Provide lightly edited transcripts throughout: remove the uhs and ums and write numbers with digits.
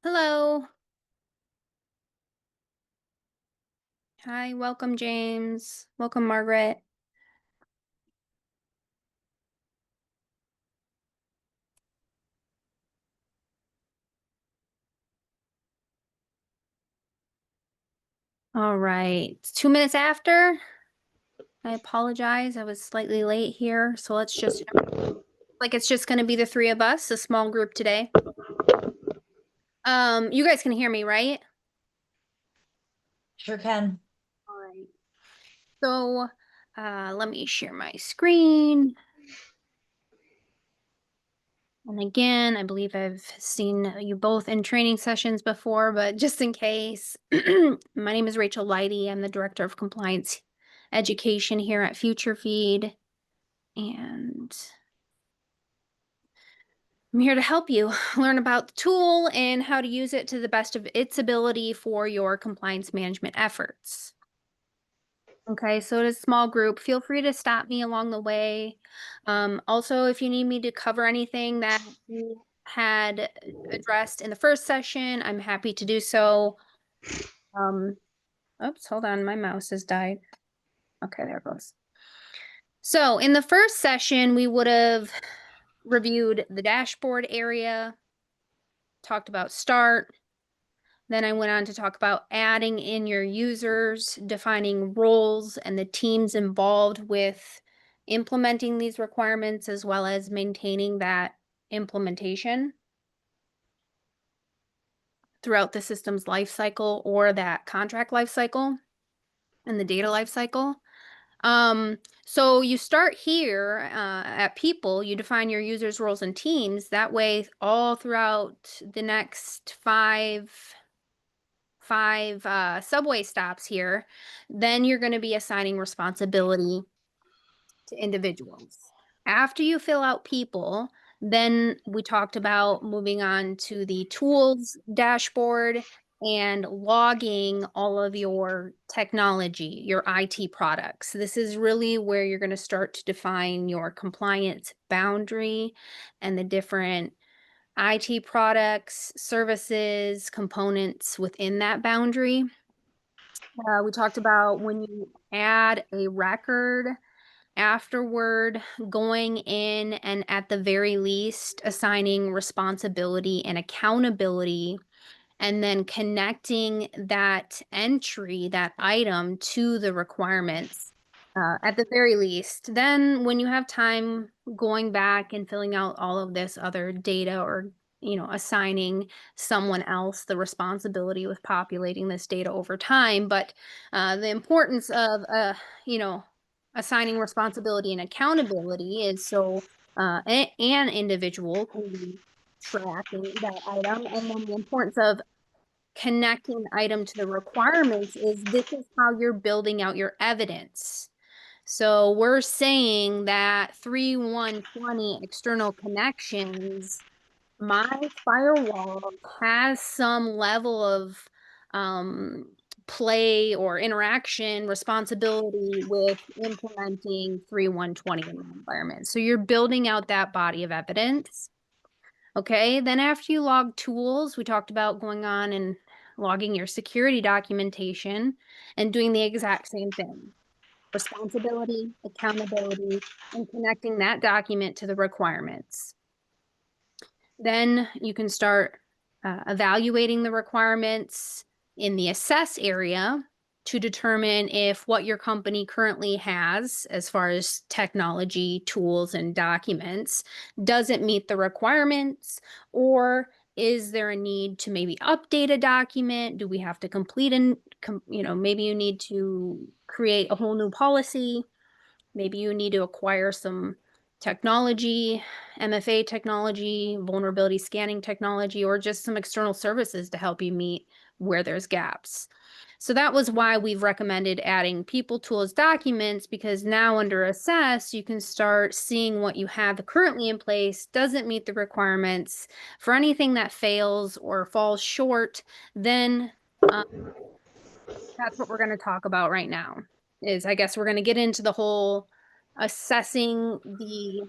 Hello. Hi, welcome, James. Welcome, Margaret. All right, it's 2 minutes after. I apologize. I was slightly late here. So let's just, like, it's just going to be the three of us, a small group today. You guys can hear me, right? Sure can. All right. So, let me share my screen. And again, I believe I've seen you both in training sessions before, but just in case, my name is Rachel Leidy. I'm the Director of Compliance Education here at FutureFeed, and I'm here to help you learn about the tool and how to use it to the best of its ability for your compliance management efforts. Okay, so it is a small group. Feel free to stop me along the way. Also, if you need me to cover anything that you had addressed in the first session, I'm happy to do so. Oops, hold on, my mouse has died. Okay, there it goes. So in the first session, we would have reviewed the dashboard area, talked about start. Then I went on to talk about adding in your users, defining roles and the teams involved with implementing these requirements, as well as maintaining that implementation throughout the system's life cycle or that contract life cycle and the data life cycle. So you start here at people, you define your users, roles, and teams. That way, all throughout the next five subway stops here, then you're going to be assigning responsibility to individuals. After you fill out people, then we talked about moving on to the tools dashboard and logging all of your technology, your IT products. This is really where you're going to start to define your compliance boundary and the different IT products, services, components within that boundary. We talked about when you add a record afterward, going in and at the very least assigning responsibility and accountability, and then connecting that entry, that item to the requirements at the very least. Then when you have time going back and filling out all of this other data, or assigning someone else the responsibility with populating this data over time. But the importance of you know assigning responsibility and accountability is so an individual can be tracking that item. And then the importance of connecting the item to the requirements is this is how you're building out your evidence. So we're saying that 3.1.20 external connections, my firewall has some level of um, play or interaction responsibility with implementing 3.1.20 in the environment. So you're building out that body of evidence. Okay, then after you log tools, we talked about going on and logging your security documentation and doing the exact same thing. Responsibility, accountability, and connecting that document to the requirements. Then you can start evaluating the requirements in the assess area to determine if what your company currently has as far as technology, tools, and documents doesn't meet the requirements, or is there a need to maybe update a document? Do we have to complete maybe you need to create a whole new policy. Maybe you need to acquire some technology, MFA technology, vulnerability scanning technology, or just some external services to help you meet where there's gaps. So that was why we've recommended adding people, tools, documents, because now under assess, you can start seeing what you have currently in place doesn't meet the requirements. For anything that fails or falls short, then that's what we're going to talk about right now. Is I guess we're going to get into the whole assessing the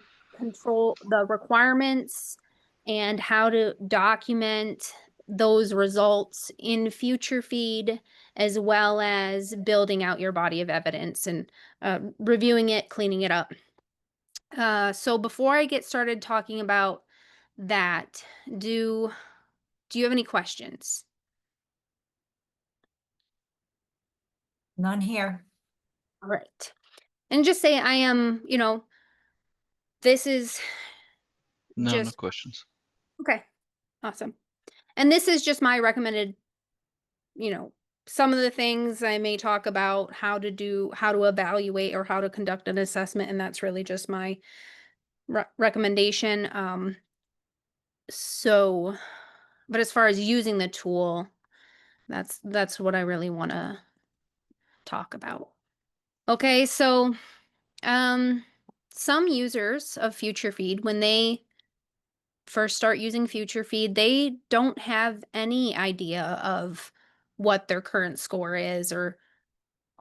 requirements and how to document those results in FutureFeed, as well as building out your body of evidence and reviewing it, cleaning it up. So before I get started talking about that, do do you have any questions? None here. All right. And just say I am, this is No, no just questions. okay. Awesome. And this is just my recommended, you know, some of the things I may talk about how to evaluate or how to conduct an assessment, and that's really just my recommendation. So, but as far as using the tool, that's what I really want to talk about. Okay, so um, some users of FutureFeed, when they first start using FutureFeed, they don't have any idea of what their current score is or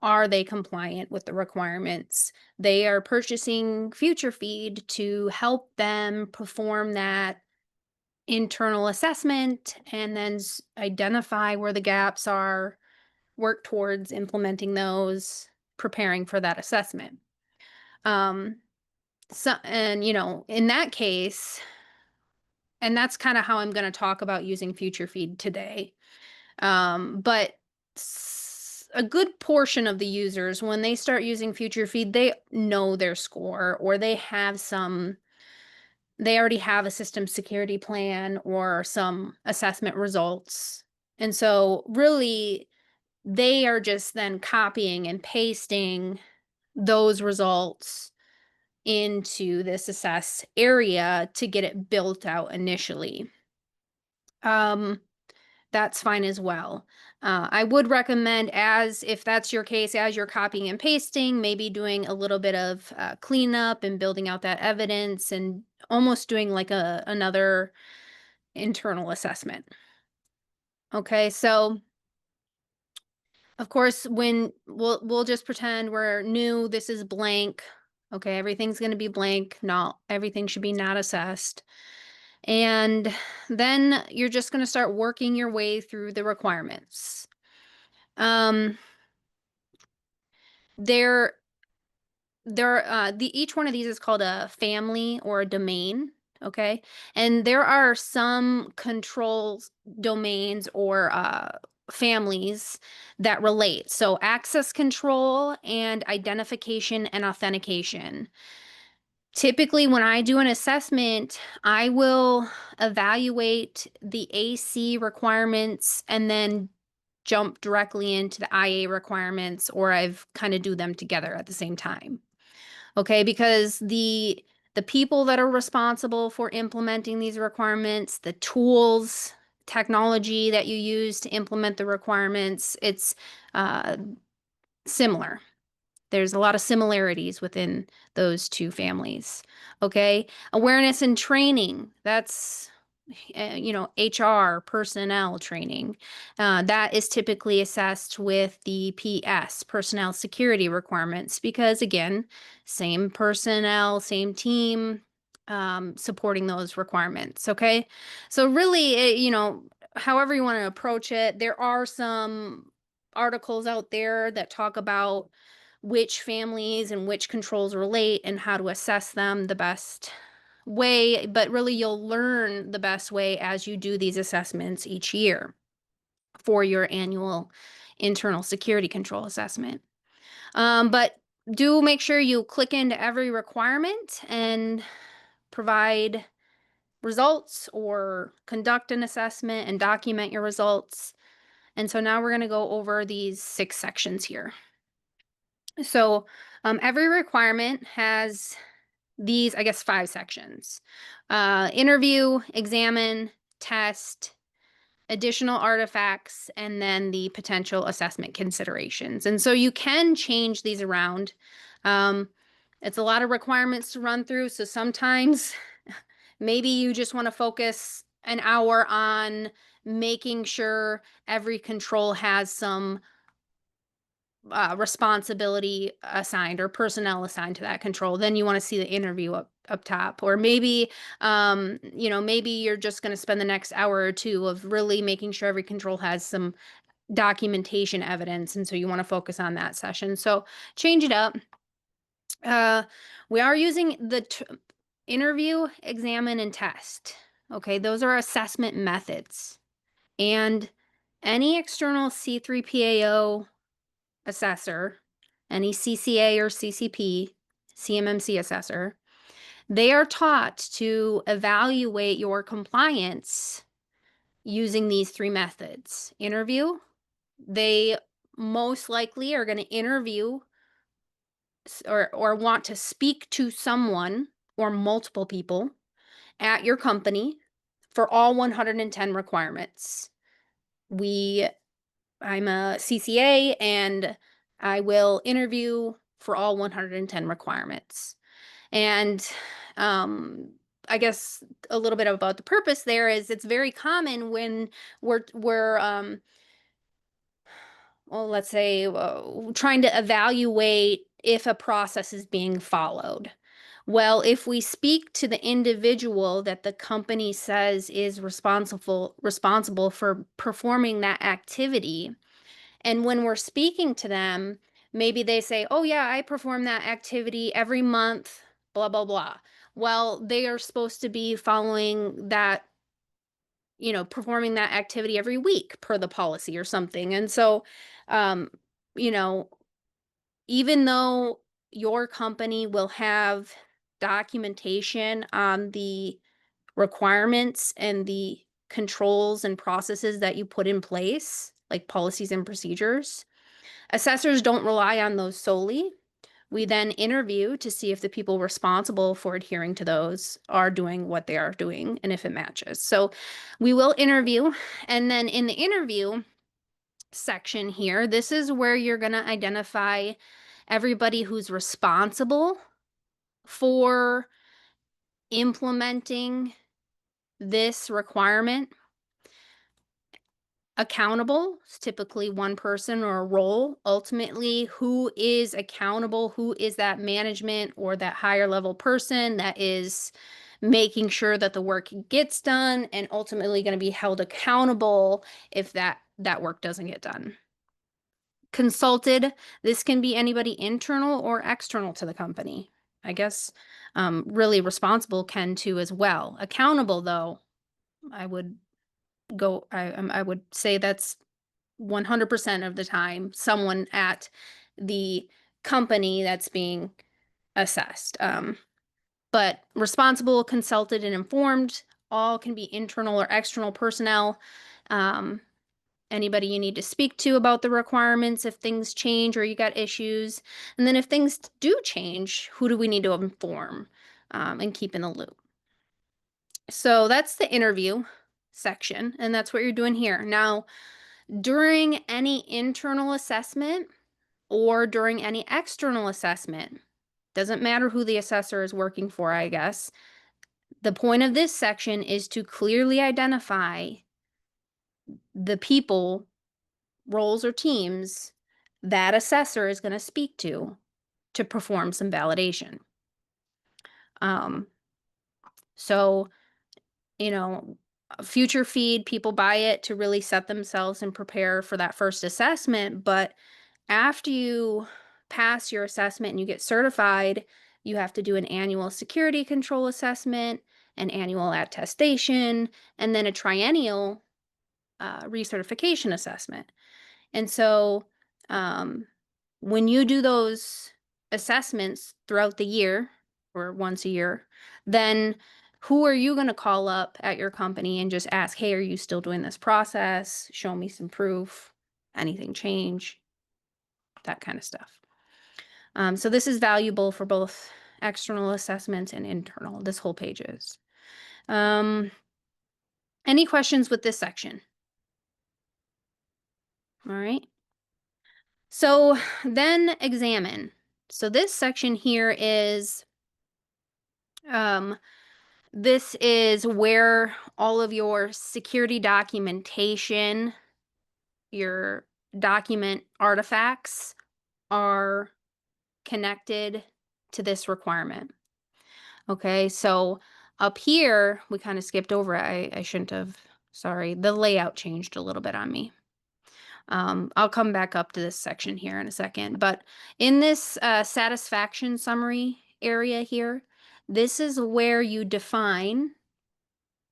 are they compliant with the requirements. They are purchasing FutureFeed to help them perform that internal assessment and then identify where the gaps are, work towards implementing those, preparing for that assessment. Um, and in that case, and that's kind of how I'm going to talk about using FutureFeed today. But a good portion of the users, when they start using FutureFeed, they know their score or they already have a system security plan or some assessment results. And so really they are just then copying and pasting those results into this assess area to get it built out initially. Um, that's fine as well. I would recommend, as if that's your case, as you're copying and pasting, maybe doing a little bit of cleanup and building out that evidence and almost doing like another internal assessment. Okay, so of course, when we'll just pretend we're new, this is blank. Okay, everything's going to be blank. Not everything should be not assessed. And then you're just going to start working your way through the requirements. Um, there, each one of these is called a family or a domain. Okay, and there are some controls domains or families that relate. So access control and identification and authentication. Typically, when I do an assessment, I will evaluate the AC requirements and then jump directly into the IA requirements, or I've kind of do them together at the same time. Okay, because the people that are responsible for implementing these requirements, the tools, technology that you use to implement the requirements, it's uh, similar. There's a lot of similarities within those two families. Okay. Awareness and training. That's, HR personnel training. That is typically assessed with the PS, personnel security requirements, because again, same personnel, same team, supporting those requirements. Okay. So really, however you want to approach it, there are some articles out there that talk about which families and which controls relate and how to assess them the best way, but really you'll learn the best way as you do these assessments each year for your annual internal security control assessment. But do make sure you click into every requirement and provide results or conduct an assessment and document your results. And so now we're going to go over these 6 sections here. So every requirement has these, I guess, 5 sections: interview, examine, test, additional artifacts, and then the potential assessment considerations. And so you can change these around. Um, it's a lot of requirements to run through. So sometimes maybe you just want to focus an hour on making sure every control has some responsibility assigned or personnel assigned to that control. Then you want to see the interview up top, or maybe, maybe you're just going to spend the next hour or two of really making sure every control has some documentation evidence. And so you want to focus on that session. So change it up. We are using the interview, examine, and test. Okay, those are assessment methods. And any external C3PAO assessor, any CCA or CCP, CMMC assessor, they are taught to evaluate your compliance using these three methods. Interview, they most likely are going to interview or want to speak to someone or multiple people at your company for all 110 requirements. I'm a CCA and I will interview for all 110 requirements. And I guess a little bit about the purpose there is it's very common when we're well, let's say trying to evaluate if a process is being followed. Well, if we speak to the individual that the company says is responsible for performing that activity, and when we're speaking to them, maybe they say, "Oh yeah, I perform that activity every month, blah blah blah." Well, they are supposed to be following that, performing that activity every week per the policy or something. And so, um, you know, even though your company will have documentation on the requirements and the controls and processes that you put in place, like policies and procedures, assessors don't rely on those solely. We then interview to see if the people responsible for adhering to those are doing what they are doing and if it matches. So we will interview. And then in the interview section here, this is where you're going to identify everybody who's responsible for implementing this requirement. Accountable is typically one person or a role. Ultimately, who is accountable? Who is that management or that higher level person that is making sure that the work gets done and ultimately going to be held accountable if that work doesn't get done? Consulted, this can be anybody internal or external to the company. I guess really responsible can too as well. Accountable, though, I would I would say that's 100% of the time someone at the company that's being assessed. But responsible, consulted, and informed all can be internal or external personnel. Anybody you need to speak to about the requirements if things change or you got issues. And then if things do change, who do we need to inform and keep in the loop? So that's the interview section, and that's what you're doing here. Now, during any internal assessment or during any external assessment, doesn't matter who the assessor is working for, I guess. The point of this section is to clearly identify the people, roles, or teams that assessor is going to speak to perform some validation. Um, so, FutureFeed, people buy it to really set themselves and prepare for that first assessment. But after you pass your assessment and you get certified, you have to do an annual security control assessment, an annual attestation, and then a triennial recertification assessment. And so when you do those assessments throughout the year or once a year, then who are you going to call up at your company and just ask, "Hey, are you still doing this process? Show me some proof. Anything change?" That kind of stuff. So this is valuable for both external assessments and internal. This whole page is. Any questions with this section? All right. So then examine. So this section here is, this is where all of your security documentation, your document artifacts are connected to this requirement. Okay, so up here, we kind of skipped over it. I shouldn't have, sorry. The layout changed a little bit on me. I'll come back up to this section here in a second, but in this satisfaction summary area here, this is where you define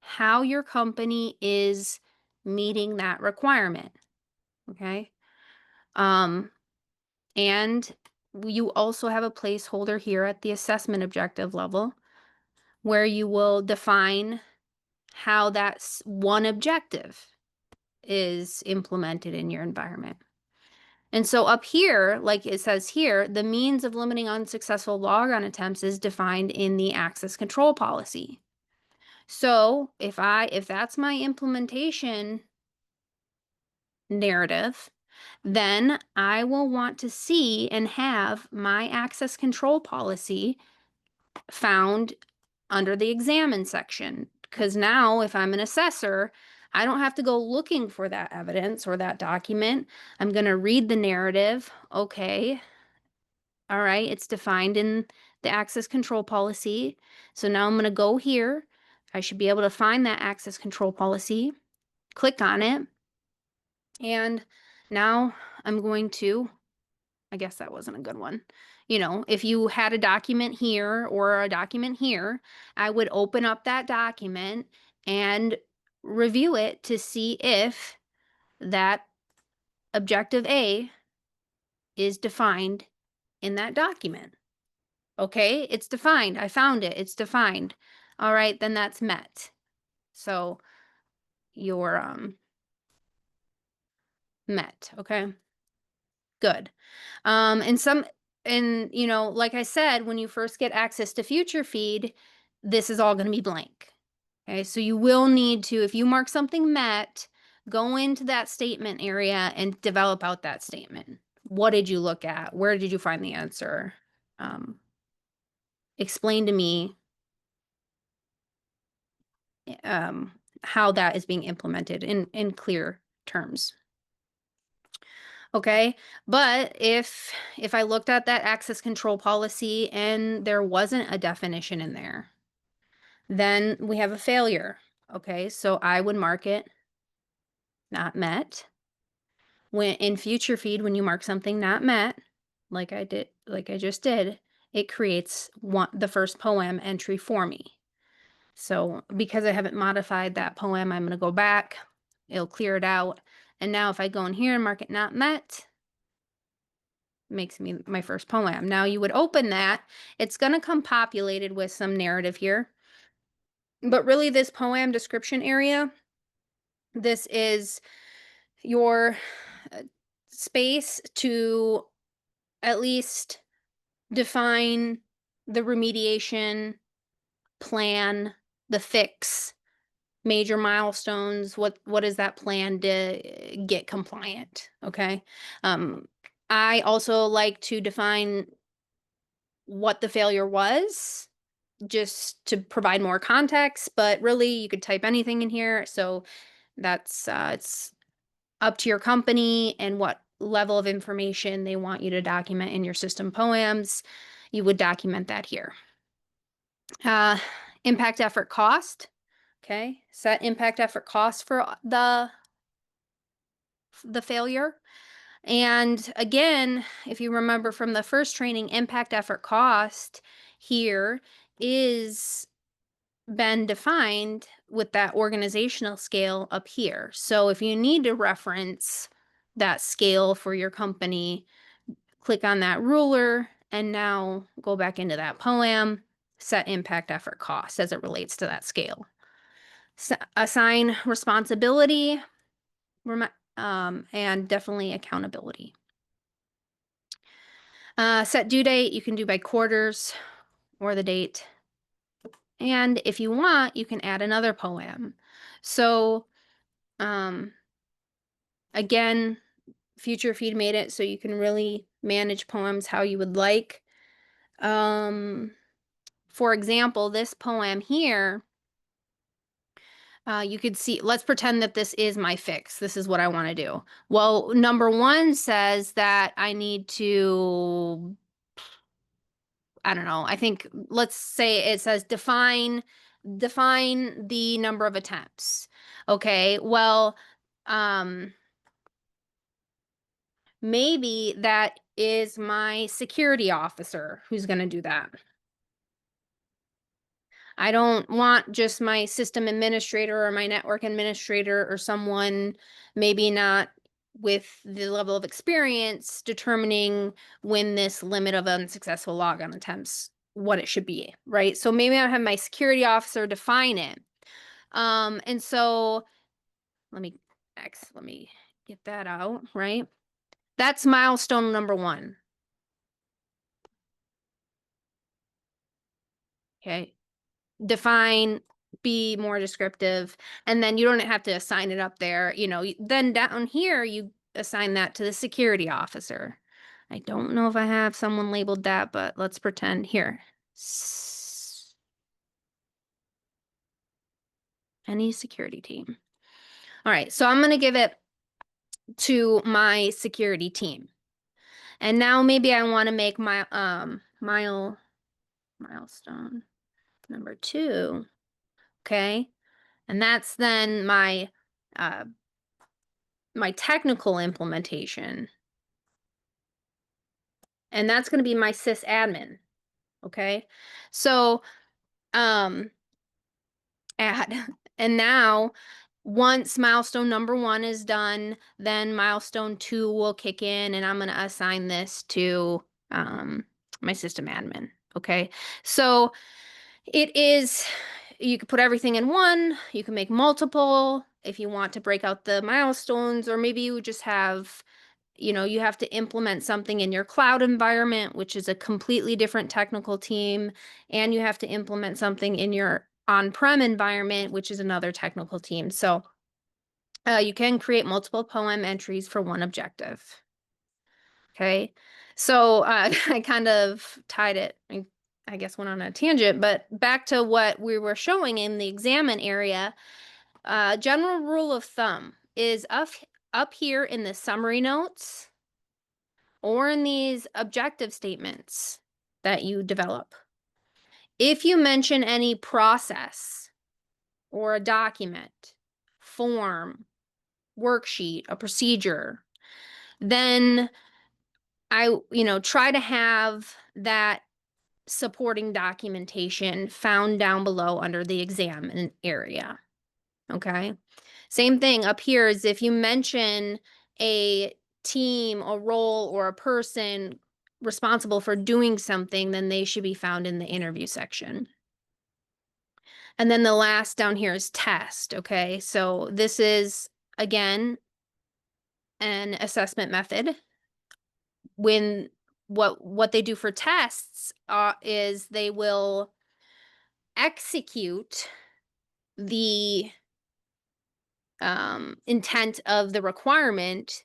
how your company is meeting that requirement. Okay. And you also have a placeholder here at the assessment objective level where you will define how that one objective is implemented in your environment. And so up here, like it says here, the means of limiting unsuccessful logon attempts is defined in the access control policy. So if that's my implementation narrative, then I will want to see and have my access control policy found under the examine section. Because now if I'm an assessor, I don't have to go looking for that evidence or that document. I'm going to read the narrative. Okay. All right. It's defined in the access control policy. So now I'm going to go here. I should be able to find that access control policy, click on it. And now I'm going to, I guess that wasn't a good one. You know, if you had a document here or a document here, I would open up that document and review it to see if that objective A is defined in that document. Okay, it's defined. I found it. It's defined. All right, then that's met. So you're met, okay? Good. And you know, like I said, when you first get access to FutureFeed, this is all going to be blank. Okay, so you will need to, if you mark something met, go into that statement area and develop out that statement. What did you look at? Where did you find the answer? Explain to me how that is being implemented in clear terms. Okay, but if I looked at that access control policy and there wasn't a definition in there, then we have a failure. Okay, so I would mark it not met. When in FutureFeed, when you mark something not met, like I just did, it creates the first POA&M entry for me. So because I haven't modified that POA&M, I'm going to go back, it'll clear it out. And now if I go in here and mark it not met, makes me my first POA&M. Now you would open that. It's going to come populated with some narrative here. But really this POA&M description area, this is your space to at least define the remediation plan, the fix, major milestones, what is that plan to get compliant, okay? I also like to define what the failure was, just to provide more context, but really you could type anything in here. So that's it's up to your company and what level of information they want you to document in your system POA&Ms. You would document that here. Impact effort cost. Okay, set impact effort cost for the failure. And again, if you remember from the first training, impact effort cost here is been defined with that organizational scale up here. So if you need to reference that scale for your company, click on that ruler and now go back into that POA&M, set impact effort cost as it relates to that scale. Assign responsibility, and definitely accountability. Set due date, you can do by quarters or the date. And if you want, you can add another POA&M. So, again, FutureFeed made it so you can really manage POA&Ms how you would like. For example, this POA&M here, you could see, let's pretend that this is my fix. This is what I want to do. Well, number one says that I need to I don't know, I think let's say it says define the number of attempts. Okay, well, um, maybe that is my security officer who's going to do that. I don't want just my system administrator or my network administrator or someone maybe not with the level of experience determining when this limit of unsuccessful logon attempts what it should be, right? So maybe I have my security officer define it. And so let me let me get that out, right? That's milestone number 1. Okay. Define, be more descriptive, and then you don't have to assign it up there, then down here you assign that to the security officer. I don't know if I have someone labeled that, but let's pretend here. Any security team. All right, so I'm going to give it to my security team. And now maybe I want to make my milestone number 2. Okay? And that's then my technical implementation. And that's going to be my sysadmin. Okay? So, add. And now, once milestone number 1 is done, then milestone 2 will kick in, and I'm going to assign this to my system admin. Okay? So, it is, you can put everything in one, you can make multiple if you want to break out the milestones, or maybe you just have, you have to implement something in your cloud environment, which is a completely different technical team, and you have to implement something in your on-prem environment, which is another technical team. So you can create multiple POA&M entries for one objective. Okay, so I kind of tied it, I guess went on a tangent, but back to what we were showing in the examine area, general rule of thumb is up here in the summary notes or in these objective statements that you develop. If you mention any process or a document, form, worksheet, a procedure, then I, try to have that supporting documentation found down below under the exam area. Okay. Same thing up here is if you mention a team, a role, or a person responsible for doing something, then they should be found in the interview section. And then the last down here is test. Okay. So this is, again, an assessment method. When what they do for tests is they will execute the intent of the requirement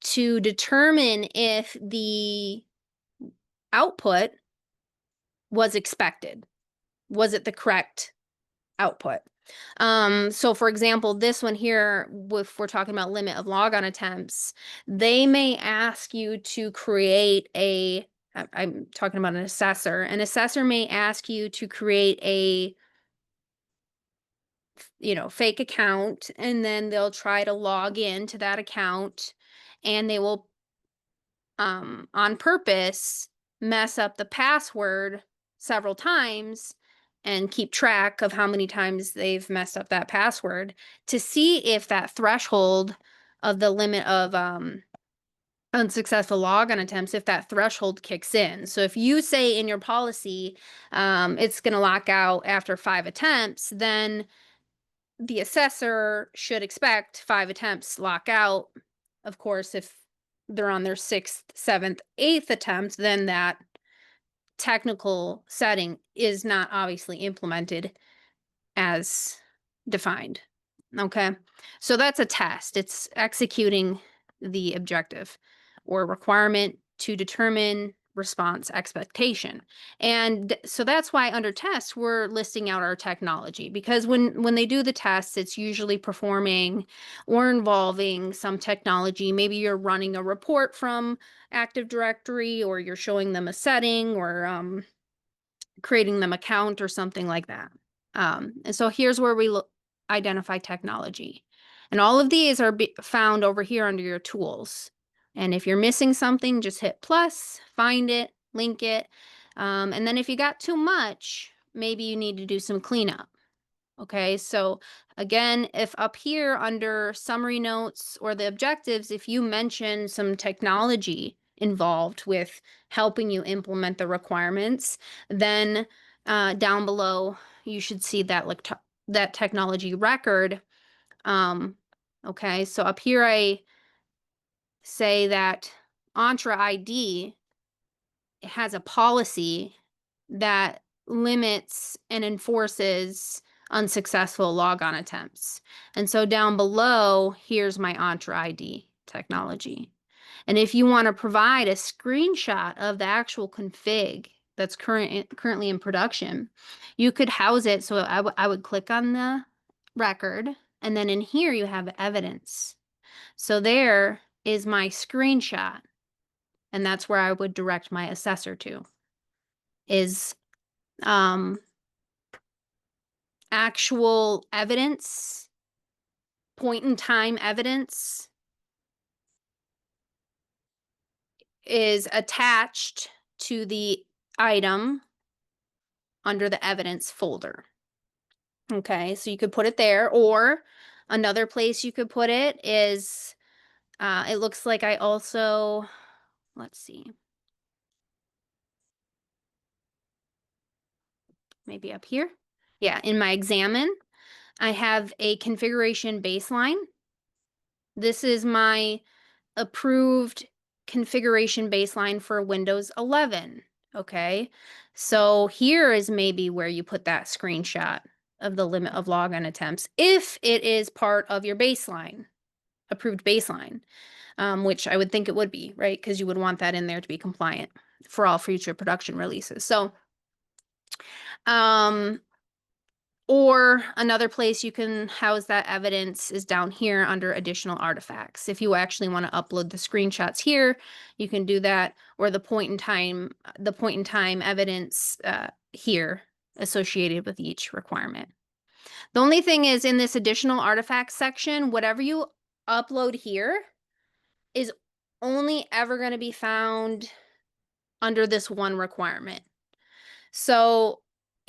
to determine if the output was expected. Was it the correct output? So for example, this one here, if we're talking about limit of logon attempts, they may ask you to create I'm talking about an assessor. An assessor may ask you to create a fake account, and then they'll try to log in to that account, and they will on purpose mess up the password several times and keep track of how many times they've messed up that password to see if that threshold of the limit of unsuccessful logon attempts, if that threshold kicks in. So if you say in your policy it's going to lock out after 5 attempts, then the assessor should expect 5 attempts lock out. Of course, if they're on their 6th, 7th, 8th attempt, then that technical setting is not obviously implemented as defined. Okay, so that's a test. It's executing the objective or requirement to determine response expectation. And so that's why under tests we're listing out our technology, because when they do the tests, it's usually performing or involving some technology. Maybe you're running a report from Active Directory, or you're showing them a setting, or creating them account or something like that. And so here's where we identify technology. And all of these are found over here under your tools. And if you're missing something, just hit plus, find it, link it. And then if you got too much, maybe you need to do some cleanup. Okay, so again, if up here under summary notes or the objectives, if you mention some technology involved with helping you implement the requirements, then down below you should see that that technology record. Okay, so up here I say that Entra ID has a policy that limits and enforces unsuccessful logon attempts. And so down below, here's my Entra ID technology. And if you want to provide a screenshot of the actual config that's currently in production, you could house it. So I would click on the record, and then in here you have evidence. So there is my screenshot, and that's where I would direct my assessor to, is actual evidence, point in time evidence is attached to the item under the evidence folder. Okay, so you could put it there, or another place you could put it is, it looks like I also, let's see, maybe up here. Yeah, in my examine, I have a configuration baseline. This is my approved configuration baseline for Windows 11. Okay, so here is maybe where you put that screenshot of the limit of login attempts if it is part of your baseline, approved baseline, which I would think it would be, right? Because you would want that in there to be compliant for all future production releases. So, or another place you can house that evidence is down here under additional artifacts. If you actually want to upload the screenshots here, you can do that, or the point in time evidence here associated with each requirement. The only thing is, in this additional artifacts section, whatever you upload here is only ever going to be found under this one requirement. So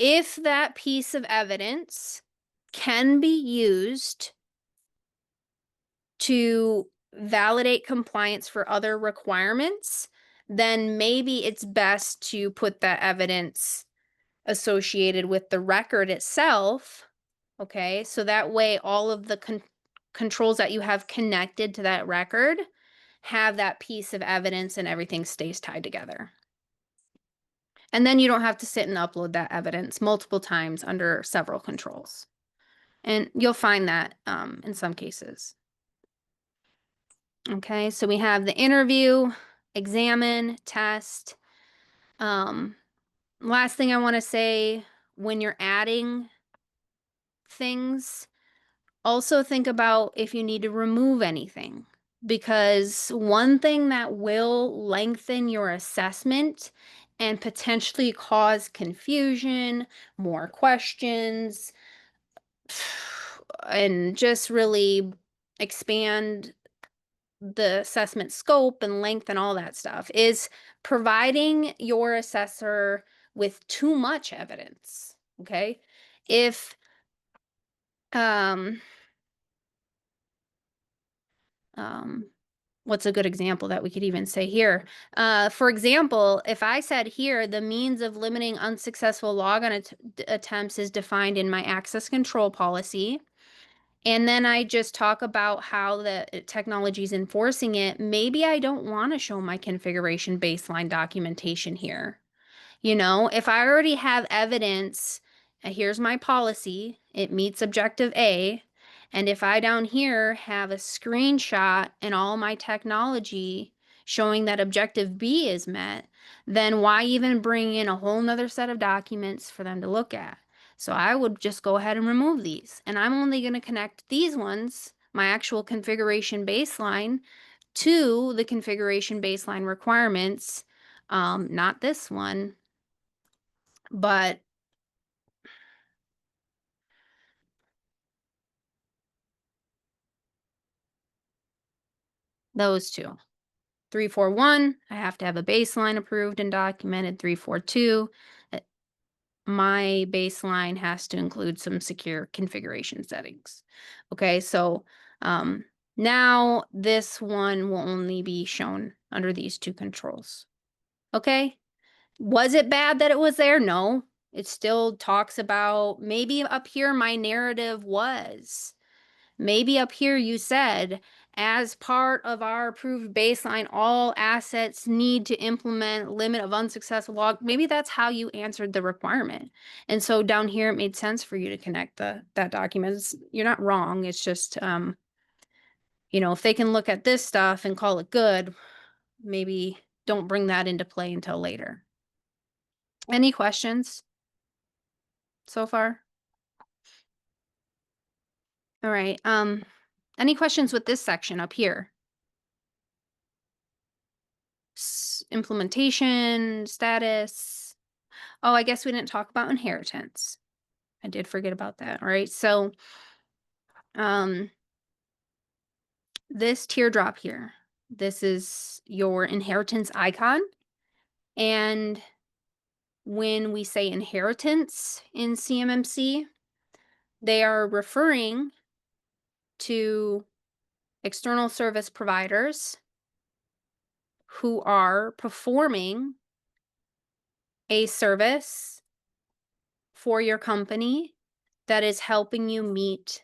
if that piece of evidence can be used to validate compliance for other requirements, then maybe it's best to put that evidence associated with the record itself. Okay, so that way all of the controls that you have connected to that record have that piece of evidence and everything stays tied together. And then you don't have to sit and upload that evidence multiple times under several controls. And you'll find that in some cases. Okay, so we have the interview, examine, test. Last thing I want to say, when you're adding things, also think about if you need to remove anything. Because one thing that will lengthen your assessment and potentially cause confusion, more questions, and just really expand the assessment scope and length and all that stuff is providing your assessor with too much evidence. Okay, if what's a good example that we could even say here? For example, if I said here, the means of limiting unsuccessful login attempts is defined in my access control policy, and then I just talk about how the technology is enforcing it, maybe I don't want to show my configuration baseline documentation here. You know, if I already have evidence, here's my policy, it meets objective A, and if I down here have a screenshot and all my technology showing that objective B is met, then why even bring in a whole nother set of documents for them to look at? So I would just go ahead and remove these. And I'm only going to connect these ones, my actual configuration baseline, to the configuration baseline requirements, not this one. But those two. 341, I have to have a baseline approved and documented. 342, my baseline has to include some secure configuration settings. Okay, so now this one will only be shown under these two controls. Okay, was it bad that it was there? No, it still talks about, maybe up here my narrative was, maybe up here you said, as part of our approved baseline, all assets need to implement limit of unsuccessful log. Maybe that's how you answered the requirement. And so down here, it made sense for you to connect that document. You're not wrong. It's just, if they can look at this stuff and call it good, maybe don't bring that into play until later. Any questions so far? All right. Any questions with this section up here? Implementation, status. Oh, I guess we didn't talk about inheritance. I did forget about that. All right. So, this teardrop here, this is your inheritance icon. And when we say inheritance in CMMC, they are referring to external service providers who are performing a service for your company that is helping you meet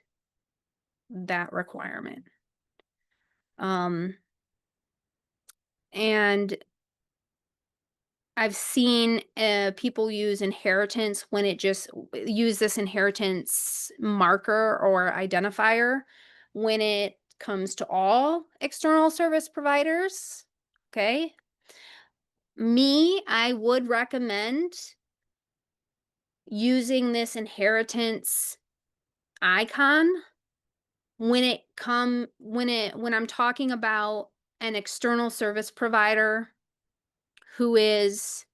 that requirement. And I've seen people use inheritance when it just use this inheritance marker or identifier when it comes to all external service providers. Okay. I would recommend using this inheritance icon when I'm talking about an external service provider who is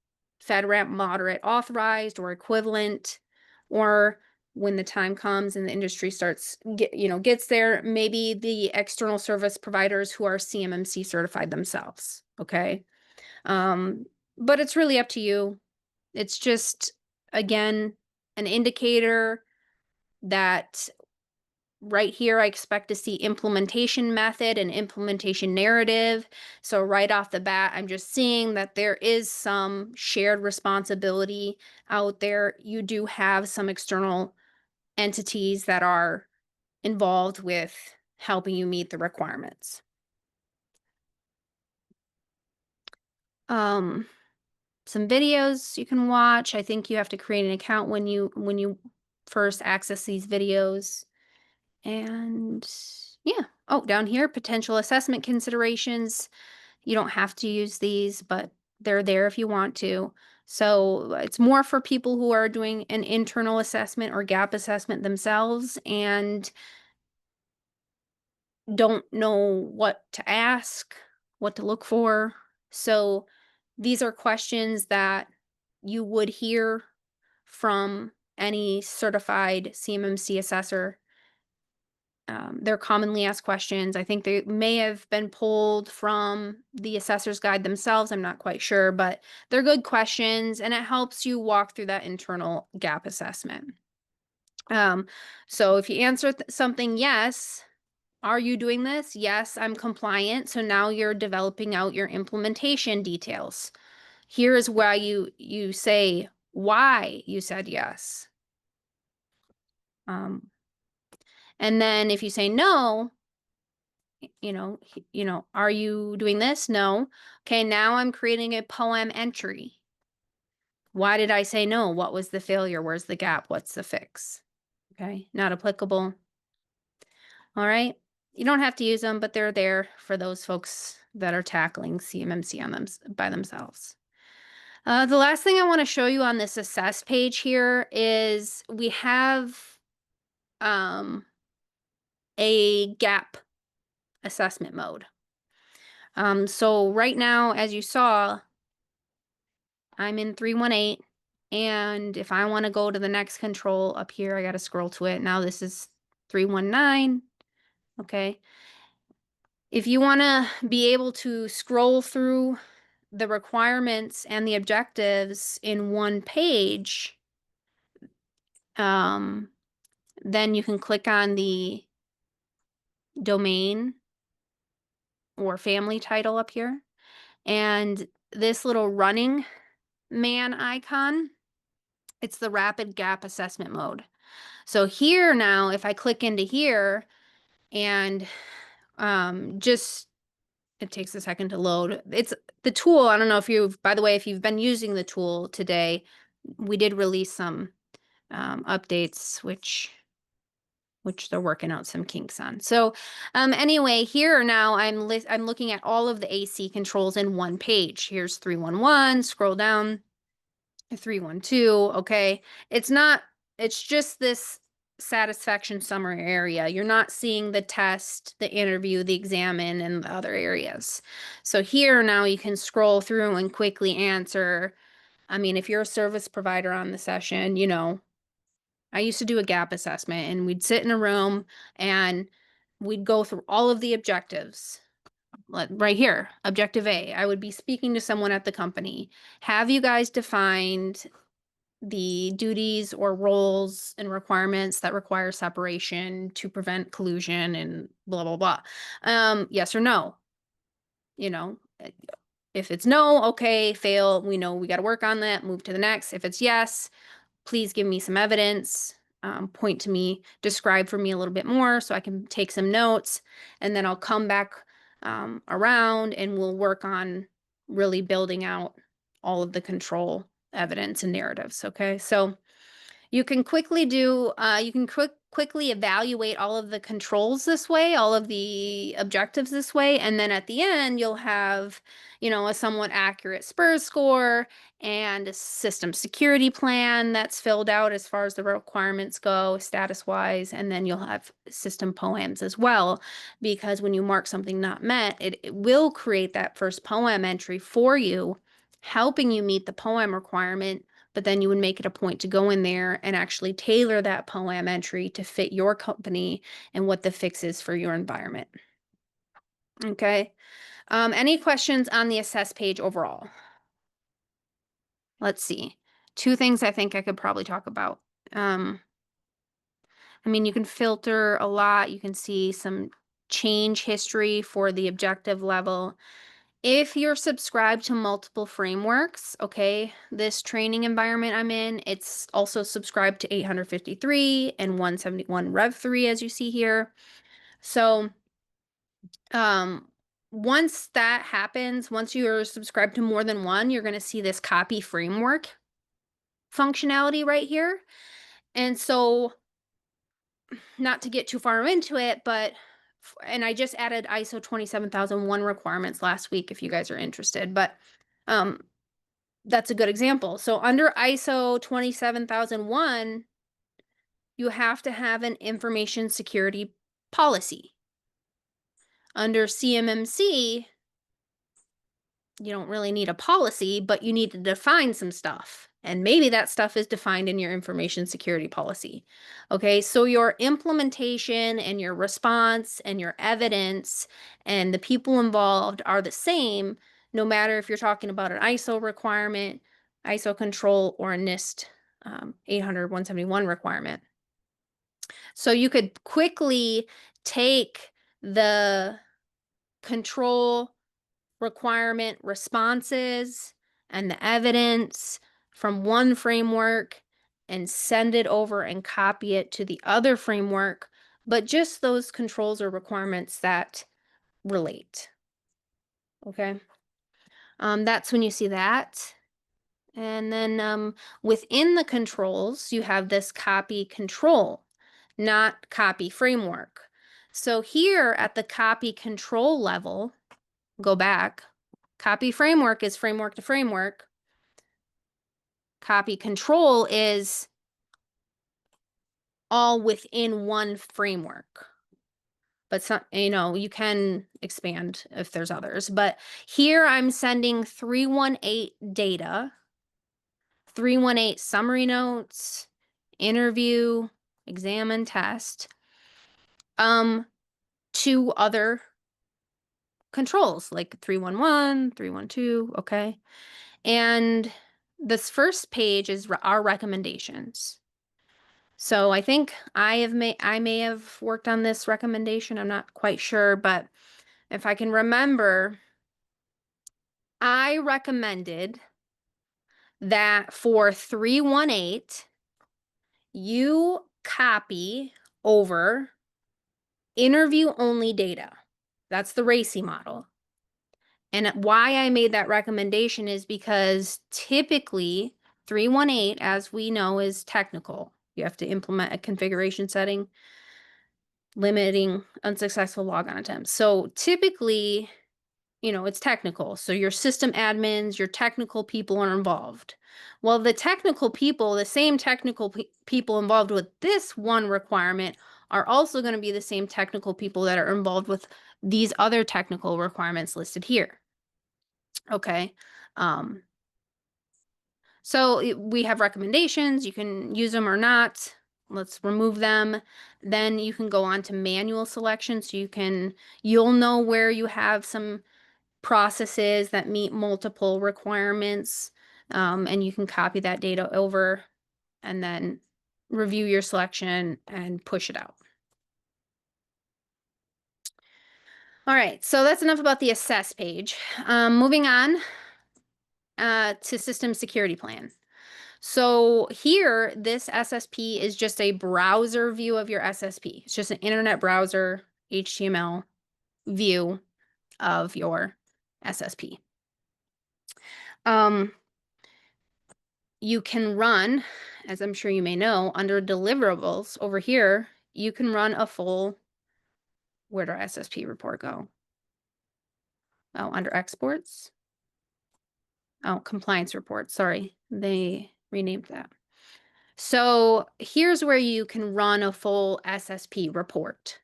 FedRAMP moderate authorized or equivalent, or when the time comes and the industry gets there, maybe the external service providers who are CMMC certified themselves. Okay. But it's really up to you. It's just, again, an indicator that right here, I expect to see implementation method and implementation narrative. So right off the bat, I'm just seeing that there is some shared responsibility out there. You do have some external entities that are involved with helping you meet the requirements. Some videos you can watch. I think you have to create an account when you first access these videos. And yeah. Oh, down here, potential assessment considerations. You don't have to use these, but they're there if you want to. So it's more for people who are doing an internal assessment or gap assessment themselves and don't know what to ask, what to look for. So these are questions that you would hear from any certified CMMC assessor. They're commonly asked questions. I think they may have been pulled from the assessor's guide themselves. I'm not quite sure, but they're good questions and it helps you walk through that internal gap assessment. So if you answer something, yes, are you doing this? Yes, I'm compliant. So now you're developing out your implementation details. Here is why you say why you said yes. And then if you say no, are you doing this? No. Okay, now I'm creating a POA&M entry. Why did I say no? What was the failure? Where's the gap? What's the fix? Okay, not applicable. All right. You don't have to use them, but they're there for those folks that are tackling CMMC on them by themselves. The last thing I want to show you on this assess page here is we have a gap assessment mode. So right now, as you saw, I'm in 318 And if I want to go to the next control up here, I got to scroll to it. Now this is 319. Okay. If you want to be able to scroll through the requirements and the objectives in one page, then you can click on the domain or family title up here. And this little running man icon, it's the rapid gap assessment mode. So here now, if I click into here and just it takes a second to load. It's the tool. I don't know if by the way, if you've been using the tool today, we did release some updates, which they're working out some kinks on. So anyway, here now I'm looking at all of the AC controls in one page. Here's 311, scroll down, 312, okay? It's just this satisfaction summary area. You're not seeing the test, the interview, the examine, and the other areas. So here now you can scroll through and quickly answer. I mean, if you're a service provider on the session, I used to do a gap assessment and we'd sit in a room and we'd go through all of the objectives. Right here, objective A, I would be speaking to someone at the company. Have you guys defined the duties or roles and requirements that require separation to prevent collusion and blah, blah, blah? Yes or no? If it's no, okay, fail. We know we got to work on that, move to the next. If it's yes, please give me some evidence, point to me, describe for me a little bit more so I can take some notes, and then I'll come back around and we'll work on really building out all of the control evidence and narratives. Okay, so you can quickly quickly evaluate all of the controls this way, all of the objectives this way, and then at the end you'll have, a somewhat accurate SPURS score and a system security plan that's filled out as far as the requirements go status-wise, and then you'll have system POA&Ms as well, because when you mark something not met, it will create that first POA&M entry for you, helping you meet the POA&M requirement. But then you would make it a point to go in there and actually tailor that POA&M entry to fit your company and what the fix is for your environment. Okay. Any questions on the assess page overall? Let's see. Two things I think I could probably talk about. I mean, you can filter a lot. You can see some change history for the objective level. If you're subscribed to multiple frameworks, okay, this training environment I'm in, it's also subscribed to 853 and 171 Rev 3, as you see here. So once that happens, once you're subscribed to more than one, you're going to see this copy framework functionality right here. And so, not to get too far into it, and I just added ISO 27001 requirements last week if you guys are interested, but that's a good example. So under ISO 27001, you have to have an information security policy. Under CMMC, you don't really need a policy, but you need to define some stuff. And maybe that stuff is defined in your information security policy. Okay, so your implementation and your response and your evidence and the people involved are the same, no matter if you're talking about an ISO requirement, ISO control, or a NIST 800-171 requirement. So you could quickly take the control requirement responses and the evidence from one framework and send it over and copy it to the other framework, but just those controls or requirements that relate. Okay. That's when you see that. And then within the controls, you have this copy control, not copy framework. So here at the copy control level, go back. Copy framework is framework to framework. Copy control is all within one framework. But some, you can expand if there's others. But here I'm sending 318 data 318 summary notes, interview, exam and test, to other controls like 311, 312, okay? And this first page is our recommendations. So I think I may have worked on this recommendation. I'm not quite sure, but if I can remember, I recommended that for 318, you copy over interview only data. That's the RACI model. And why I made that recommendation is because typically 318, as we know, is technical. You have to implement a configuration setting limiting unsuccessful logon attempts. So typically, it's technical. So your system admins, your technical people are involved. Well, the technical people, the same technical people involved with this one requirement are also going to be the same technical people that are involved with these other technical requirements listed here. Okay. So we have recommendations. You can use them or not. Let's remove them. Then you can go on to manual selection. So you'll know where you have some processes that meet multiple requirements. And you can copy that data over and then review your selection and push it out. All right, so that's enough about the assess page. Moving on to system security plan. So here, this SSP is just a browser view of your SSP. It's just an internet browser HTML view of your SSP. You can run, as I'm sure you may know, under deliverables over here, you can run a full, where'd our SSP report go? Oh, under exports. Oh, compliance report. Sorry, they renamed that. So here's where you can run a full SSP report,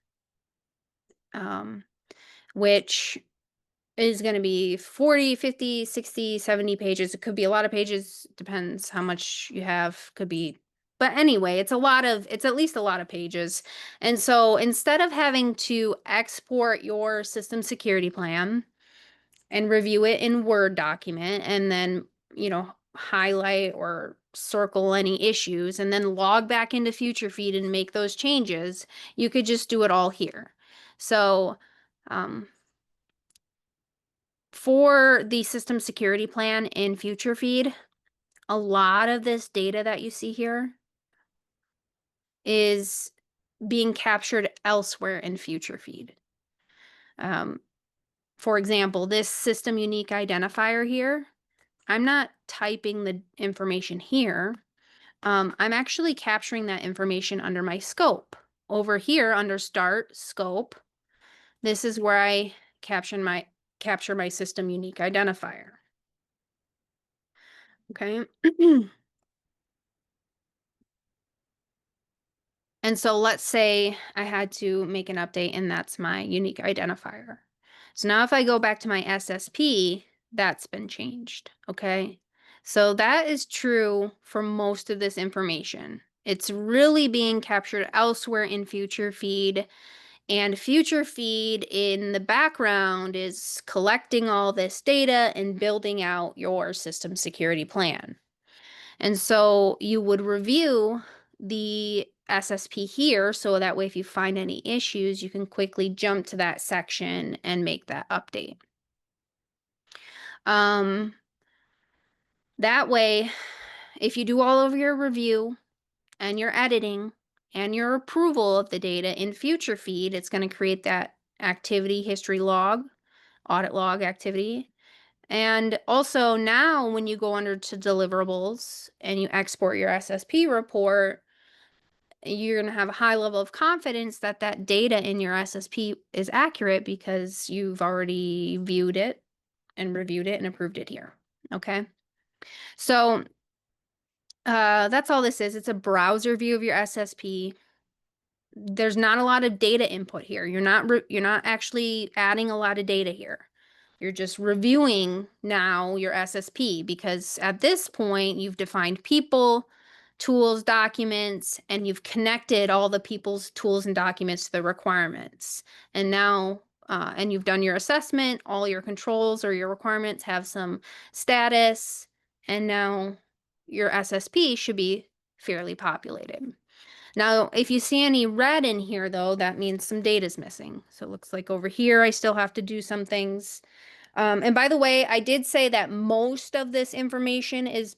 which is going to be 40, 50, 60, 70 pages. It could be a lot of pages, depends how much you have, could be. But anyway, it's at least a lot of pages. And so instead of having to export your system security plan and review it in Word document and then, highlight or circle any issues and then log back into FutureFeed and make those changes, you could just do it all here. So, for the system security plan in FutureFeed, a lot of this data that you see here is being captured elsewhere in FutureFeed. For example, this system unique identifier here, I'm not typing the information here. I'm actually capturing that information under my scope. Over here under Start Scope, this is where I capture my system unique identifier. Okay. And so let's say I had to make an update and that's my unique identifier. So now if I go back to my SSP, that's been changed, okay? So that is true for most of this information. It's really being captured elsewhere in FutureFeed, and FutureFeed in the background is collecting all this data and building out your system security plan. And so you would review the SSP here, so that way if you find any issues, you can quickly jump to that section and make that update. That way, if you do all of your review and your editing and your approval of the data in FutureFeed, it's going to create that activity history log, audit log activity. And also now when you go under to deliverables and you export your SSP report, you're going to have a high level of confidence that that data in your SSP is accurate because you've already viewed it and reviewed it and approved it here. Okay. So that's all this is. It's a browser view of your SSP. There's not a lot of data input here. You're not actually adding a lot of data here. You're just reviewing now your SSP, because at this point you've defined people, tools, documents, and you've connected all the people's tools and documents to the requirements. And now, and you've done your assessment, all your controls or your requirements have some status, and now your SSP should be fairly populated. Now, if you see any red in here, though, that means some data is missing. So it looks like over here, I still have to do some things. And by the way, I did say that most of this information is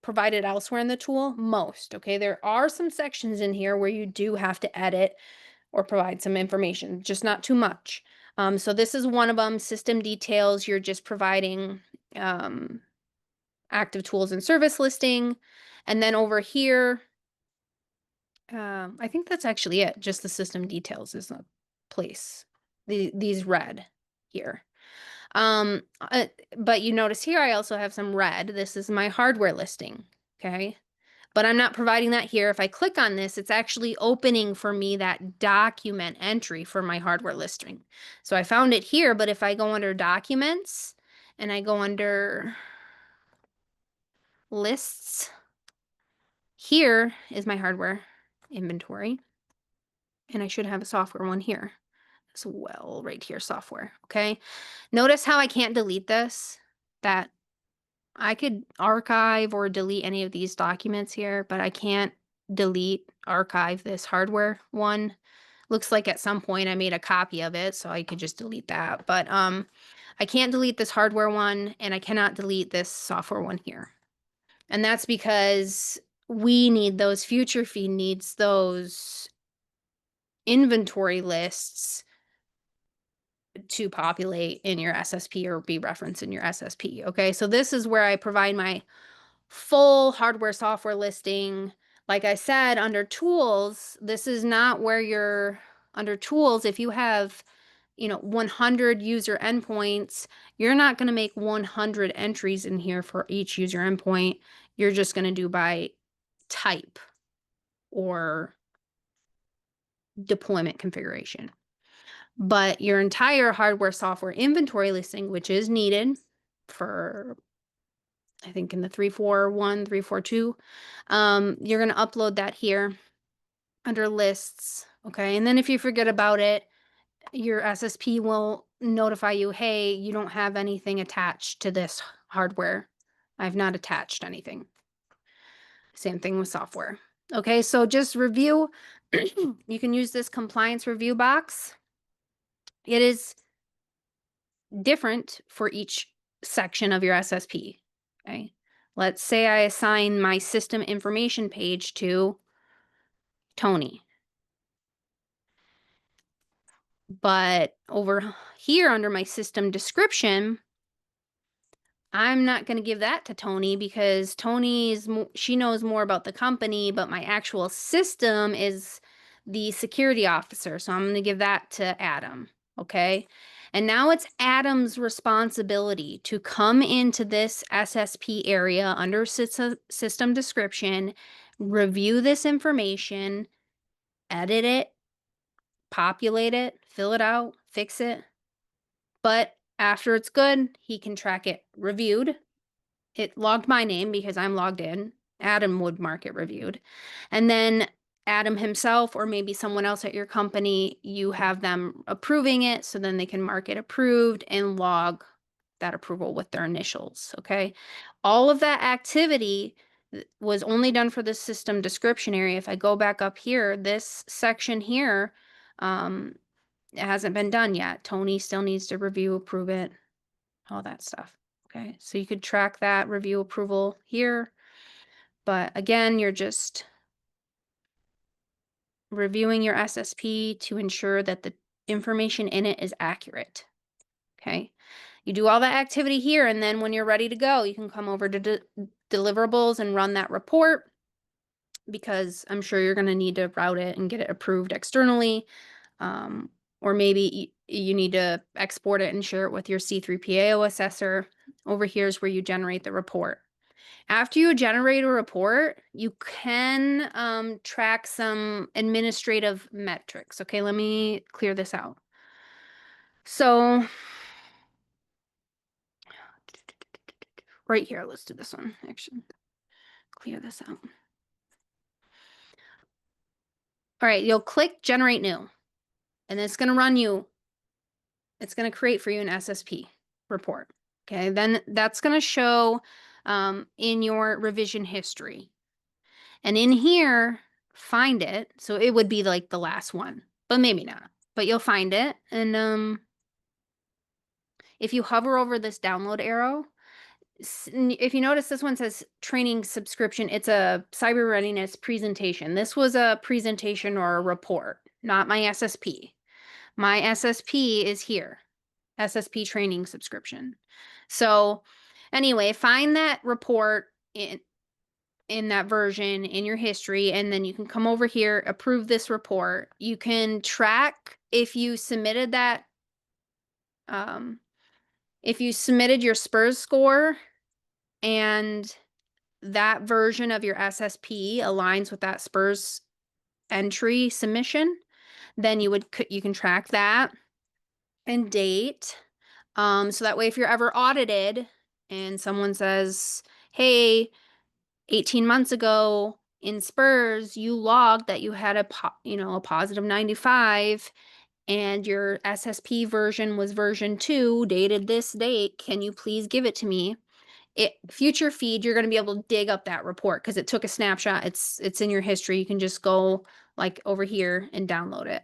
provided elsewhere in the tool. Most, okay? There are some sections in here where you do have to edit or provide some information, just not too much. So this is one of them, system details. You're just providing active tools and service listing. And then over here, I think that's actually it. Just the system details is a place. These red here. But you notice here I also have some red. This is my hardware listing, okay? But I'm not providing that here. If I click on this, it's actually opening for me that document entry for my hardware listing. So I found it here, but if I go under documents and I go under lists, here is my hardware inventory. And I should have a software one here as well, right here, software, okay? Notice how I can't delete this, that I could archive or delete any of these documents here, but I can't delete, archive this hardware one. Looks like at some point I made a copy of it, so I could just delete that. But I can't delete this hardware one, and I cannot delete this software one here. And that's because we need those, FutureFeed needs those inventory lists to populate in your SSP or be referenced in your SSP. Okay, so this is where I provide my full hardware software listing. Like I said, under tools, this is not where you're under tools. If you have, 100 user endpoints, you're not going to make 100 entries in here for each user endpoint. You're just going to do by type or deployment configuration. But your entire hardware software inventory listing, which is needed for, I think in the 341, 342, you're going to upload that here under lists. Okay. And then if you forget about it, your SSP will notify you, hey, you don't have anything attached to this hardware. I've not attached anything. Same thing with software. Okay. So just review. You can use this compliance review box. It is different for each section of your SSP. Okay. Let's say I assign my system information page to Tony. But over here under my system description, I'm not going to give that to Tony because she knows more about the company, but my actual system is the security officer. So I'm going to give that to Adam. Okay. And now it's Adam's responsibility to come into this SSP area under system description, review this information, edit it, populate it, fill it out, fix it. But after it's good, he can track it reviewed. It logged my name because I'm logged in. Adam would mark it reviewed. And then Adam himself, or maybe someone else at your company, you have them approving it, so then they can mark it approved and log that approval with their initials, okay? All of that activity was only done for the system description area. If I go back up here, this section here, it hasn't been done yet. Tony still needs to review, approve it, all that stuff. Okay, so you could track that review approval here. But again, you're just reviewing your SSP to ensure that the information in it is accurate. Okay, you do all that activity here, and then when you're ready to go, you can come over to deliverables and run that report, because I'm sure you're going to need to route it and get it approved externally. Or maybe you need to export it and share it with your C3PAO assessor. Over here is where you generate the report. After you generate a report, you can track some administrative metrics. Okay, let me clear this out. So right here. Let's do this one. Actually, clear this out. All right, you'll click generate new, and it's going to run you. It's going to create for you an SSP report. Okay, then that's going to show in your revision history. And in here, find it. So it would be like the last one, but maybe not. But you'll find it. And if you hover over this download arrow, if you notice, this one says training subscription. It's a cyber readiness presentation. This was a presentation or a report, not my SSP. My SSP is here, SSP training subscription. So anyway, find that report in that version in your history, and then you can come over here, approve this report. You can track if you submitted that, if you submitted your SPRS score and that version of your SSP aligns with that SPRS entry submission, then you can track that and date. So that way, if you're ever audited and someone says, hey, 18 months ago in SPRS, you logged that you had a positive 95 and your SSP version was version 2, dated this date. Can you please give it to me? FutureFeed, you're going to be able to dig up that report because it took a snapshot. It's in your history. You can just go like over here and download it.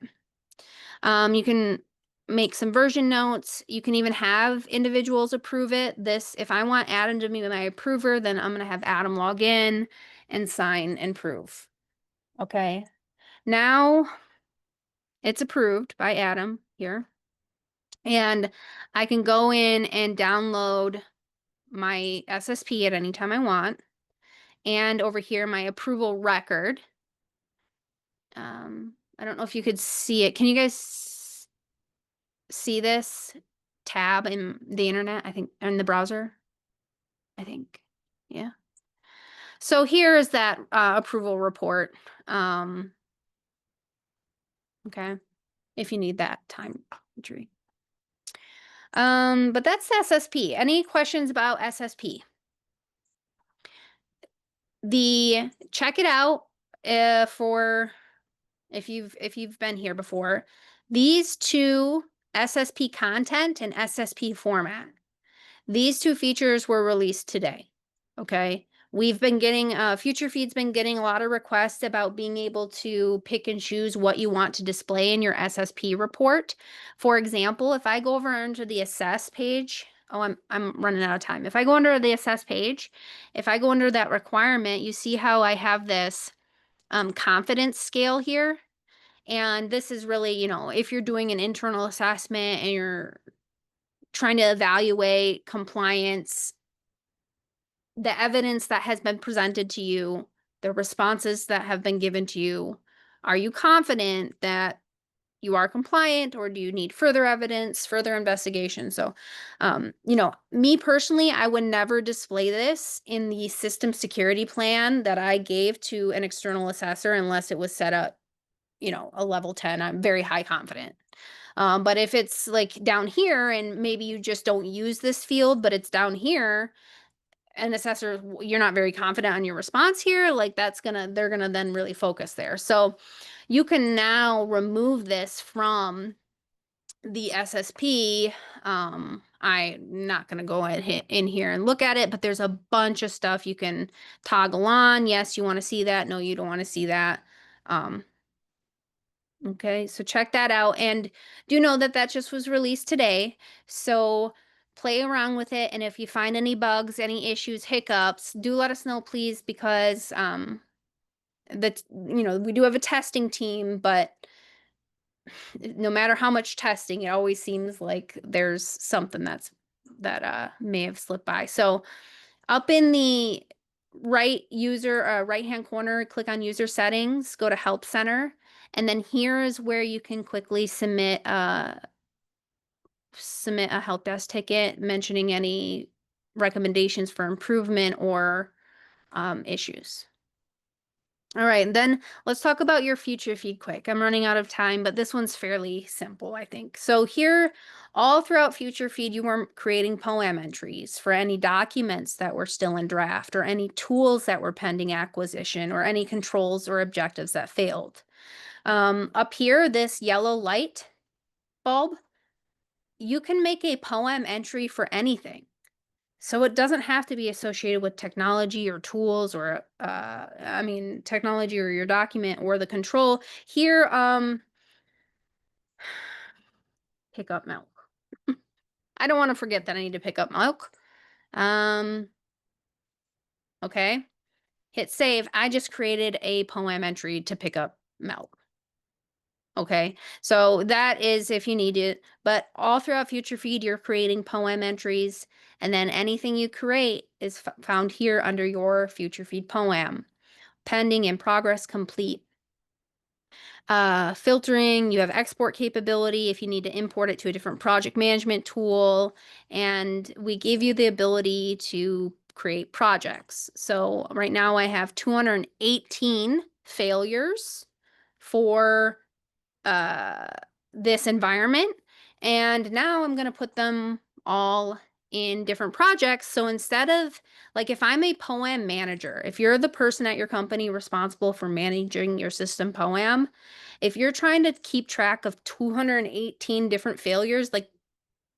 You can make some version notes. You can even have individuals approve it. If I want Adam to be my approver, then I'm going to have Adam log in and sign and prove. Okay. Now it's approved by Adam here. And I can go in and download my SSP at any time I want. And over here, my approval record. I don't know if you could see it. Can you guys see this tab in the internet? I think in the browser. I think, yeah. So here is that approval report. Okay, if you need that time entry. But that's the SSP. Any questions about SSP? Check it out for if you've been here before. These two, SSP content and SSP format, these two features were released today. Okay, we've been getting FutureFeed's been getting a lot of requests about being able to pick and choose what you want to display in your SSP report. For example, if I go over under the assess page, oh, I'm running out of time. If I go under the assess page, if I go under that requirement, you see how I have this confidence scale here. And this is really, if you're doing an internal assessment and you're trying to evaluate compliance, the evidence that has been presented to you, the responses that have been given to you, are you confident that you are compliant, or do you need further evidence, further investigation? So, me personally, I would never display this in the system security plan that I gave to an external assessor unless it was set up, a level 10. I'm very high confident. But if it's like down here and maybe you just don't use this field, but it's down here, an assessor, you're not very confident on your response here, like they're gonna then really focus there. So you can now remove this from the SSP. I'm not gonna go ahead in here and look at it, but there's a bunch of stuff you can toggle on. Yes, you want to see that. No, you don't want to see that. Okay, so check that out, and do know that that just was released today. So play around with it, and if you find any bugs, any issues, hiccups, do let us know, please, because we do have a testing team, but no matter how much testing, it always seems like there's something that may have slipped by. So up in the right hand corner, click on user settings, go to help center, and then here is where you can quickly submit a help desk ticket mentioning any recommendations for improvement or issues. All right, and then let's talk about your FutureFeed quick. I'm running out of time, but this one's fairly simple, I think. So here, all throughout FutureFeed, you were creating POA&M entries for any documents that were still in draft, or any tools that were pending acquisition, or any controls or objectives that failed. Up here, this yellow light bulb, you can make a POA&M entry for anything. So it doesn't have to be associated with technology or tools or, technology or your document or the control. Here, pick up milk. I don't want to forget that I need to pick up milk. Okay. Hit save. I just created a POA&M entry to pick up milk. Okay, so that is if you need it, but all throughout FutureFeed, you're creating POA&M entries, and then anything you create is found here under your FutureFeed POA&M. Pending, in progress, complete. Filtering, you have export capability if you need to import it to a different project management tool, and we give you the ability to create projects. So right now I have 218 failures for this environment. And now I'm going to put them all in different projects. So instead of, like, if I'm a POA&M manager, if you're the person at your company responsible for managing your system POA&M, if you're trying to keep track of 218 different failures, like,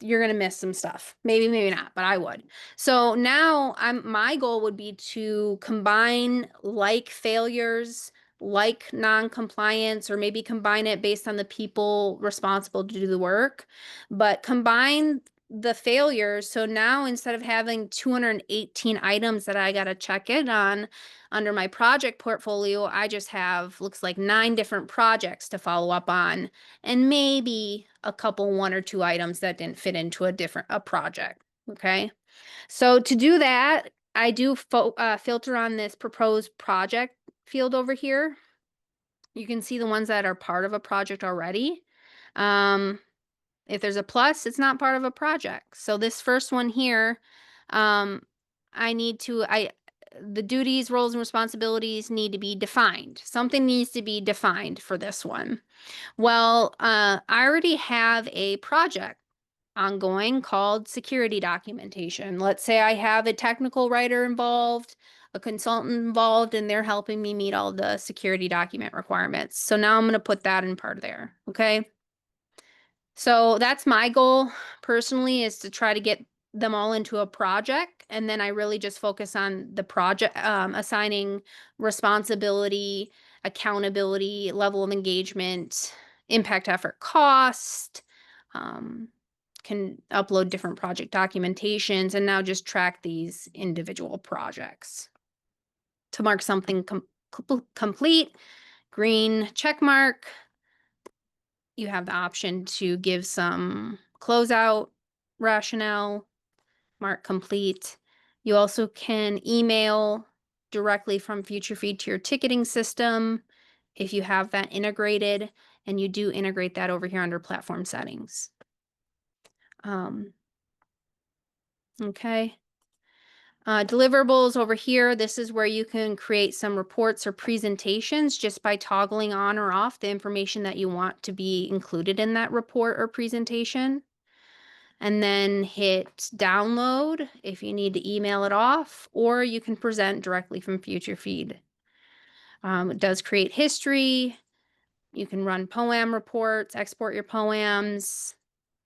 you're going to miss some stuff. Maybe, maybe not, but I would. So now my goal would be to combine like failures, like non-compliance, or maybe combine it based on the people responsible to do the work, but combine the failures. So now instead of having 218 items that I got to check in on under my project portfolio, I just have, looks like 9 different projects to follow up on, and maybe a couple 1 or 2 items that didn't fit into a project. Okay. So to do that, I do filter on this proposed project field over here. You can see the ones that are part of a project already. If there's a plus, it's not part of a project. So this first one here, the duties, roles, and responsibilities need to be defined. Something needs to be defined for this one. Well, I already have a project ongoing called security documentation. Let's say I have a technical writer involved, a consultant involved, and they're helping me meet all the security document requirements. So now I'm going to put that in part of there. Okay. So that's my goal personally, is to try to get them all into a project. And then I really just focus on the project, assigning responsibility, accountability, level of engagement, impact, effort, cost, can upload different project documentations, and now just track these individual projects. To mark something complete, green check mark. You have the option to give some closeout rationale, mark complete. You also can email directly from FutureFeed to your ticketing system if you have that integrated, and you do integrate that over here under platform settings. Okay. Deliverables over here, this is where you can create some reports or presentations just by toggling on or off the information that you want to be included in that report or presentation. And then hit download if you need to email it off, or you can present directly from FutureFeed. It does create history. You can run POA&M reports, export your POA&Ms,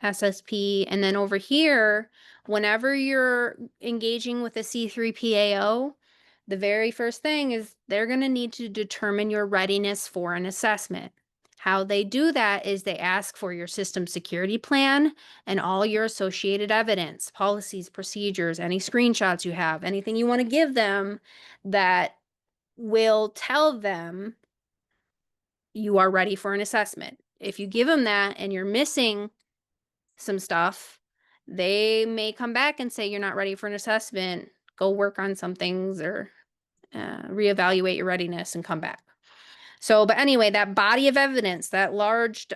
SSP, and then over here, whenever you're engaging with a C3PAO, the very first thing is they're going to need to determine your readiness for an assessment. How they do that is they ask for your system security plan and all your associated evidence, policies, procedures, any screenshots you have, anything you want to give them that will tell them you are ready for an assessment. If you give them that and you're missing some stuff, they may come back and say you're not ready for an assessment, go work on some things, or reevaluate your readiness and come back. So, but anyway, that body of evidence, that large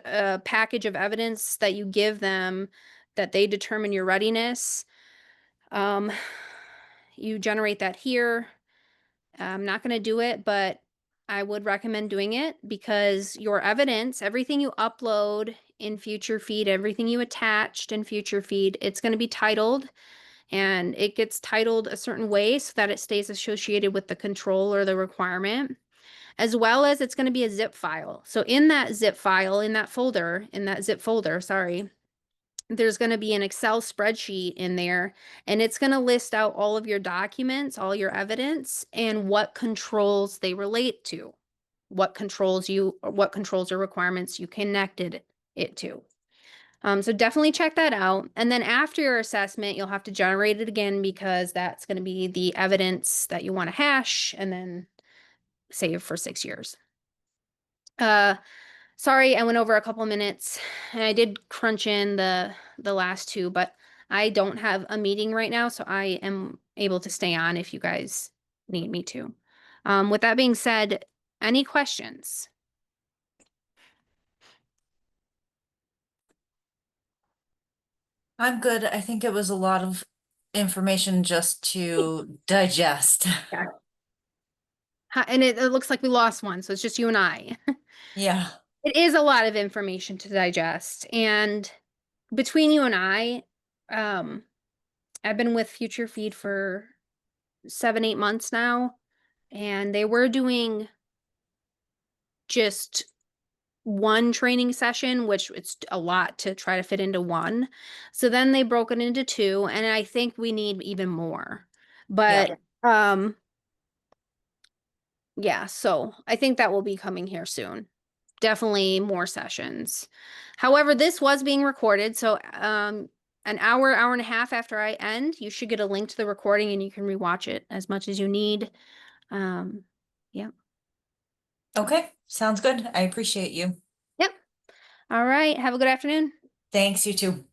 package of evidence that you give them, that they determine your readiness, you generate that here. I'm not going to do it, but I would recommend doing it because your evidence, everything you upload in FutureFeed, everything you attached in FutureFeed, it's going to be titled, and it gets titled a certain way so that it stays associated with the control or the requirement, as well as it's going to be a zip file. So in that zip file, in that zip folder, sorry, there's going to be an Excel spreadsheet in there, and it's going to list out all of your documents, all your evidence, and what controls they relate to, what controls or requirements you connected it to. So definitely check that out. And then after your assessment, you'll have to generate it again because that's going to be the evidence that you want to hash and then save for 6 years. Sorry, I went over a couple minutes and I did crunch in the last two, but I don't have a meeting right now, so I am able to stay on if you guys need me to. With that being said, any questions? I'm good. I think it was a lot of information just to digest. Yeah. And it looks like we lost one, so it's just you and I. Yeah. It is a lot of information to digest, and between you and I've been with FutureFeed for 7, 8 months now, and they were doing just one training session, which it's a lot to try to fit into one. So then they broke it into two, and I think we need even more. But yeah, so I think that will be coming here soon. Definitely more sessions. However, this was being recorded, so an hour, hour and a half after I end, you should get a link to the recording and you can rewatch it as much as you need. Yeah. Okay, sounds good. I appreciate you. Yep. All right. Have a good afternoon. Thanks, you too.